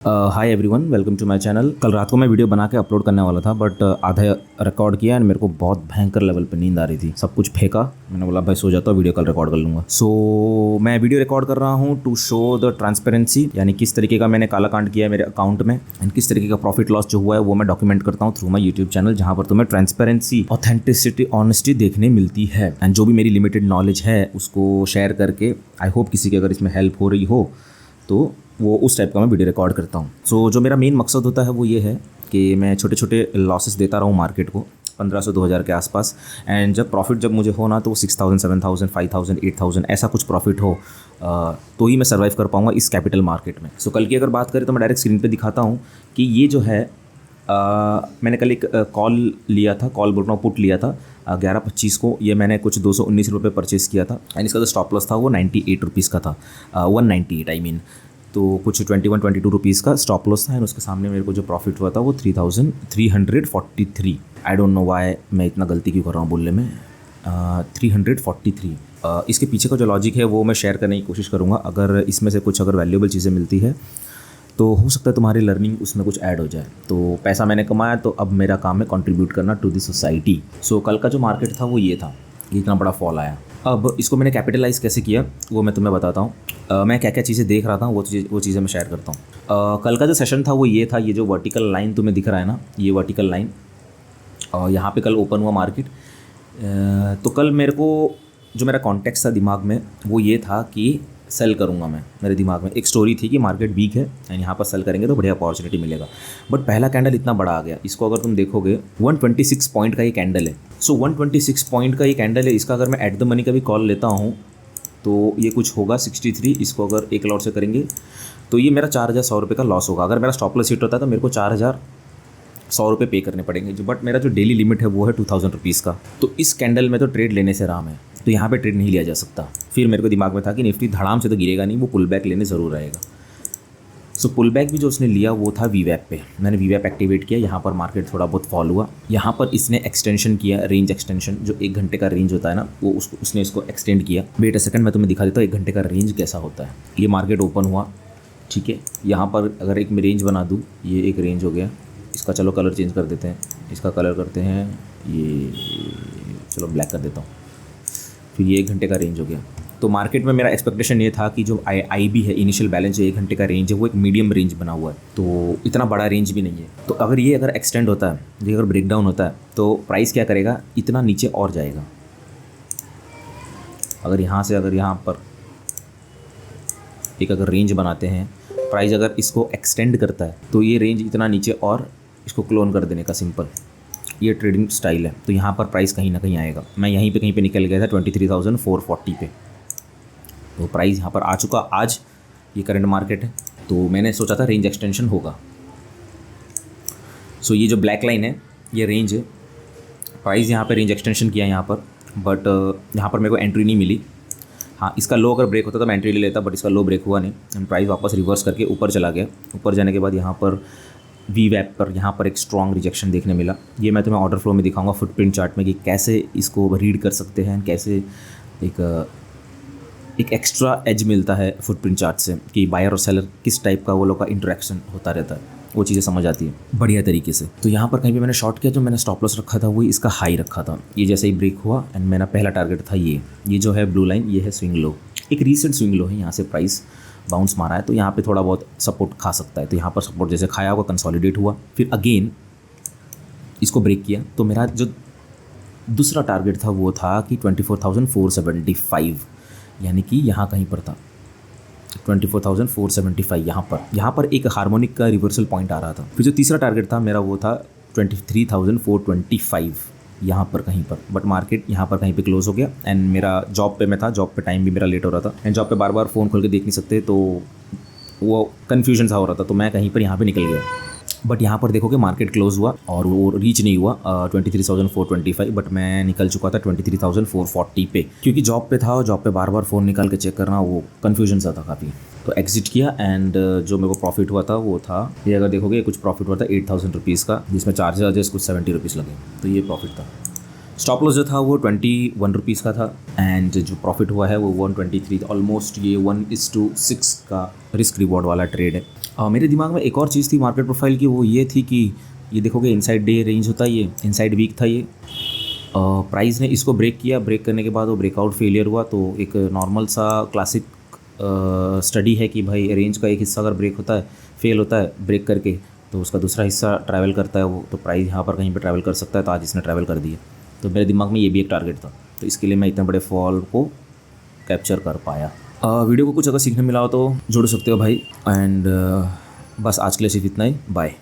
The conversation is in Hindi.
Hi everyone, welcome to my channel. कल रात को मैं वीडियो बना के अपलोड करने वाला था, बट आधा रिकॉर्ड किया एंड मेरे को बहुत भयंकर लेवल पे नींद आ रही थी। सब कुछ फेंका। मैंने बोला भाई सो जाता हूँ, वीडियो कल रिकॉर्ड कर लूँगा। सो मैं वीडियो रिकॉर्ड कर रहा हूँ टू शो द ट्रांसपेरेंसी, यानी किस तरीके का मैंने काला कांड किया है मेरे अकाउंट में एंड किस तरीके का प्रॉफिट लॉस जो हुआ है वो मैं डॉक्यूमेंट करता हूँ थ्रू माई यूट्यूब चैनल, जहाँ पर तुम्हें ट्रांसपेरेंसी, ऑथेंटिसिटी, ऑनेस्टी देखने मिलती है। एंड जो भी मेरी लिमिटेड नॉलेज है उसको शेयर करके आई होप किसी की अगर इसमें हेल्प हो रही हो तो वो उस टाइप का मैं वीडियो रिकॉर्ड करता हूँ। सो जो मेरा मेन मकसद होता है वो ये है कि मैं छोटे छोटे लॉसेस देता रहूँ मार्केट को 1500-2000 के आसपास, एंड जब प्रॉफिट जब मुझे हो ना तो 6000, 7000, 5000, 8000 ऐसा कुछ प्रॉफिट हो तो ही मैं सर्वाइव कर पाऊँगा इस कैपिटल मार्केट में। सो कल की अगर बात करें तो मैं डायरेक्ट स्क्रीन पे दिखाता हूँ कि ये जो है मैंने कल एक कॉल लिया था, कॉल बोल रहा हूँ पुट लिया था 11:25 को। ये मैंने कुछ 219 रुपये परचेज़ किया था एंड इसका जो स्टॉप लॉस था वो 98 रुपीज़ का था, 198 आई मीन। तो कुछ 21-22 रुपीज़ का स्टॉप लॉस था एंड उसके सामने मेरे को जो प्रॉफिट हुआ था वो 3343। आई डोंट नो वाई मैं इतना गलती क्यों कर रहा हूँ बोलने में। 343। इसके पीछे का जो लॉजिक है वो मैं शेयर करने की कोशिश करूँगा। अगर इसमें से कुछ अगर वैल्यूएबल चीज़ें मिलती है तो हो सकता है तुम्हारी लर्निंग उसमें कुछ ऐड हो जाए। तो पैसा मैंने कमाया तो अब मेरा काम है कंट्रीब्यूट करना टू द सोसाइटी। सो कल का जो मार्केट था वो ये था, इतना बड़ा फॉल आया। अब इसको मैंने कैपिटलाइज कैसे किया वो मैं तुम्हें बताता हूँ। मैं क्या क्या चीज़ें देख रहा था वो चीज़ें मैं शेयर करता हूँ। कल का जो सेशन था वो ये था, ये जो वर्टिकल लाइन तुम्हें दिख रहा है ना, ये वर्टिकल लाइन, और यहाँ पे कल ओपन हुआ मार्केट। तो कल मेरे को जो मेरा कॉन्टेक्स्ट था दिमाग में वो ये था कि सेल करूँगा मैं। मेरे दिमाग में एक स्टोरी थी कि मार्केट वीक है एंड यहाँ पर सेल करेंगे तो बढ़िया अपॉर्चुनिटी मिलेगा। बट पहला कैंडल इतना बड़ा आ गया, इसको अगर तुम देखोगे 126 पॉइंट का ये कैंडल है। सो 126 पॉइंट का ये कैंडल है, इसका अगर मैं एट द मनी का भी कॉल लेता हूँ तो ये कुछ होगा 63। इसको अगर एक लॉट से करेंगे तो ये मेरा 4100 रुपये का लॉस होगा। अगर मेरा स्टॉप लॉस हिट होता है तो मेरे को 4100 रुपये पे करने पड़ेंगे जो, बट मेरा जो डेली लिमिट है वो है 2000 रुपीज़ का। तो इस कैंडल में तो ट्रेड लेने से आराम है, तो यहाँ पे ट्रेड नहीं लिया जा सकता। फिर मेरे को दिमाग में था कि निफ्टी धड़ाम से तो गिरेगा नहीं, वो पुल बैक लेने ज़रूर आएगा। सो पुल बैक भी जो उसने लिया वो था वीवैप पे। मैंने वीवैप एक्टिवेट किया, यहाँ पर मार्केट थोड़ा बहुत फॉल हुआ। यहाँ पर इसने एक्सटेंशन किया, रेंज एक्सटेंशन, जो 1 घंटे का रेंज होता है ना वो उसने इसको एक्सटेंड किया। वेट अ सेकंड, मैं तुम्हें दिखा देता हूँ 1 घंटे का रेंज कैसा होता है। ये मार्केट ओपन हुआ, ठीक है। यहाँ पर अगर एक मैं रेंज बना दूँ, ये एक रेंज हो गया। इसका चलो कलर चेंज कर देते हैं, इसका कलर करते हैं ये, चलो ब्लैक कर देता हूँ। फिर ये 1 घंटे का रेंज हो गया। तो मार्केट में मेरा एक्सपेक्टेशन ये था कि जो आई बी है, इनिशियल बैलेंस जो 1 घंटे का रेंज है वो एक मीडियम रेंज बना हुआ है, तो इतना बड़ा रेंज भी नहीं है। तो अगर ये अगर एक्सटेंड होता है, ये अगर ब्रेक डाउन होता है तो प्राइस क्या करेगा, इतना नीचे और जाएगा। अगर यहाँ से अगर यहाँ पर एक अगर रेंज बनाते हैं, प्राइस अगर इसको एक्सटेंड करता है तो ये रेंज इतना नीचे और इसको क्लोन कर देने का सिंपल ये ट्रेडिंग स्टाइल है। तो यहाँ पर प्राइस कहीं ना कहीं आएगा। मैं यहीं पे कहीं पे निकल गया था 23,440 पे, तो प्राइस यहाँ पर आ चुका। आज ये करंट मार्केट है, तो मैंने सोचा था रेंज एक्सटेंशन होगा। सो ये जो ब्लैक लाइन है ये रेंज है, प्राइस यहाँ पर रेंज एक्सटेंशन किया यहाँ पर, बट यहाँ पर मेरे को एंट्री नहीं मिली। हाँ, इसका लो अगर ब्रेक होता तो मैं एंट्री ले लेता, बट इसका लो ब्रेक हुआ नहीं एंड प्राइस वापस रिवर्स करके ऊपर चला गया। ऊपर जाने के बाद यहाँ पर वीवैप पर यहाँ पर एक स्ट्रॉन्ग रिजेक्शन देखने मिला। ये मैं तुम्हें ऑर्डर फ्लो में दिखाऊंगा फुटप्रिंट चार्ट में कि कैसे इसको रीड कर सकते हैं, कैसे एक एक्स्ट्रा एज मिलता है फुटप्रिंट चार्ट से कि बायर और सेलर किस टाइप का वो लोग का इंटरेक्शन होता रहता है, वो चीज़ें समझ आती है बढ़िया तरीके से। तो यहाँ पर कहीं भी मैंने शॉर्ट किया, जो मैंने स्टॉप लॉस रखा था वो इसका हाई रखा था। ये जैसे ही ब्रेक हुआ एंड मेरा पहला टारगेट था ये जो है ब्लू लाइन, ये है स्विंग लो, एक रीसेंट स्विंग लो है। यहाँ से प्राइस बाउंस मारा है तो यहाँ पे थोड़ा बहुत सपोर्ट खा सकता है। तो यहाँ पर सपोर्ट जैसे खाया होगा, कंसोलिडेट हुआ, फिर अगेन इसको ब्रेक किया। तो मेरा जो दूसरा टारगेट था वो था कि 24,475, यानी कि यहाँ कहीं पर था 24,475। यहाँ पर एक हार्मोनिक का रिवर्सल पॉइंट आ रहा था। फिर जो तीसरा टारगेट था मेरा वो था 23,425, यहाँ पर कहीं पर। बट मार्केट यहाँ पर कहीं पे क्लोज हो गया एंड मेरा जॉब पे मैं था, जॉब पे टाइम भी मेरा लेट हो रहा था एंड जॉब पे बार बार फ़ोन खोल के देख नहीं सकते, तो वो कन्फ्यूजन सा हो रहा था। तो मैं कहीं पर यहाँ पे निकल गया। बट यहाँ पर देखोगे मार्केट क्लोज हुआ और वो रीच नहीं हुआ 23,425, बट मैं निकल चुका था 23,440 पे, क्योंकि जॉब पे था और जॉब पे बार बार फ़ोन निकाल के चेक करना वो कन्फ्यूजन सा था काफ़ी। तो एग्जिट किया एंड जो मेरे को प्रॉफिट हुआ था वो था, ये अगर देखोगे कुछ प्रॉफिट हुआ था 8,000 रुपीज़ का, जिसमें चार्जेस कुछ 70 रुपीज़ लगे, तो ये प्रॉफिट था। स्टॉप लॉस जो था वो 21 रुपीज़ का था एंड जो प्रॉफिट हुआ है वो 123, ऑलमोस्ट ये 1:6 का रिस्क रिवॉर्ड वाला ट्रेड है। मेरे दिमाग में एक और चीज़ थी मार्केट प्रोफाइल की, वो ये थी कि ये देखोगे इनसाइड डे रेंज होता है, ये इनसाइड वीक था ये। प्राइस ने इसको ब्रेक किया, ब्रेक करने के बाद वो ब्रेकआउट फेलियर हुआ। तो एक नॉर्मल सा क्लासिक स्टडी है कि भाई रेंज का एक हिस्सा अगर ब्रेक होता है, फेल होता है ब्रेक करके, तो उसका दूसरा हिस्सा ट्रैवल करता है वो, तो प्राइस यहाँ पर कहीं पे ट्रैवल कर सकता है। तो आज इसने ट्रैवल कर दिया, तो मेरे दिमाग में ये भी एक टारगेट था, तो इसके लिए मैं इतने बड़े फॉल को कैप्चर कर पाया। वीडियो को कुछ अगर सीखने मिला हो तो जोड़ सकते हो भाई। एंड बस आज के लिए सिर्फ इतना ही, बाय।